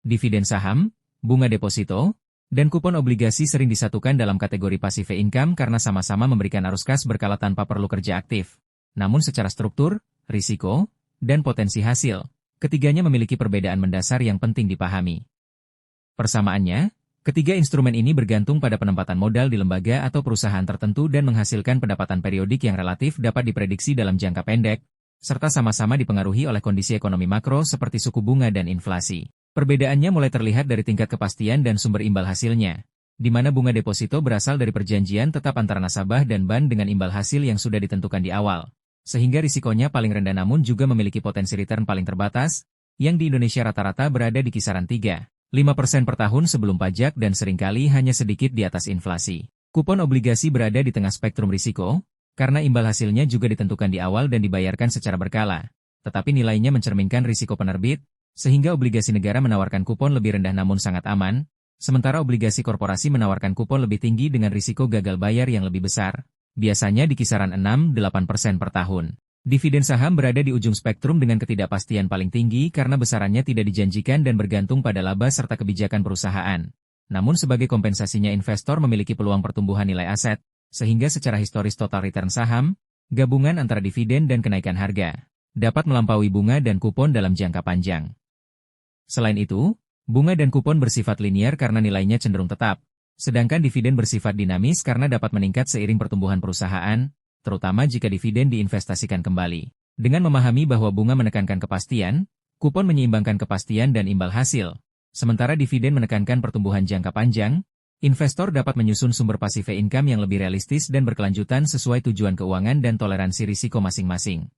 Dividen saham, bunga deposito, dan kupon obligasi sering disatukan dalam kategori passive income karena sama-sama memberikan arus kas berkala tanpa perlu kerja aktif. Namun secara struktur, risiko, dan potensi hasil, ketiganya memiliki perbedaan mendasar yang penting dipahami. Persamaannya, ketiga instrumen ini bergantung pada penempatan modal di lembaga atau perusahaan tertentu dan menghasilkan pendapatan periodik yang relatif dapat diprediksi dalam jangka pendek, serta sama-sama dipengaruhi oleh kondisi ekonomi makro seperti suku bunga dan inflasi. Perbedaannya mulai terlihat dari tingkat kepastian dan sumber imbal hasilnya, di mana bunga deposito berasal dari perjanjian tetap antara nasabah dan bank dengan imbal hasil yang sudah ditentukan di awal, sehingga risikonya paling rendah namun juga memiliki potensi return paling terbatas, yang di Indonesia rata-rata berada di kisaran 3–5% per tahun sebelum pajak dan seringkali hanya sedikit di atas inflasi. Kupon obligasi berada di tengah spektrum risiko, karena imbal hasilnya juga ditentukan di awal dan dibayarkan secara berkala, tetapi nilainya mencerminkan risiko penerbit, sehingga obligasi negara menawarkan kupon lebih rendah namun sangat aman, sementara obligasi korporasi menawarkan kupon lebih tinggi dengan risiko gagal bayar yang lebih besar, biasanya di kisaran 6–8% per tahun. Dividen saham berada di ujung spektrum dengan ketidakpastian paling tinggi karena besarannya tidak dijanjikan dan bergantung pada laba serta kebijakan perusahaan. Namun sebagai kompensasinya investor memiliki peluang pertumbuhan nilai aset, sehingga secara historis total return saham, gabungan antara dividen dan kenaikan harga, dapat melampaui bunga dan kupon dalam jangka panjang. Selain itu, bunga dan kupon bersifat linier karena nilainya cenderung tetap, sedangkan dividen bersifat dinamis karena dapat meningkat seiring pertumbuhan perusahaan, terutama jika dividen diinvestasikan kembali. Dengan memahami bahwa bunga menekankan kepastian, kupon menyeimbangkan kepastian dan imbal hasil, sementara dividen menekankan pertumbuhan jangka panjang, investor dapat menyusun sumber passive income yang lebih realistis dan berkelanjutan sesuai tujuan keuangan dan toleransi risiko masing-masing.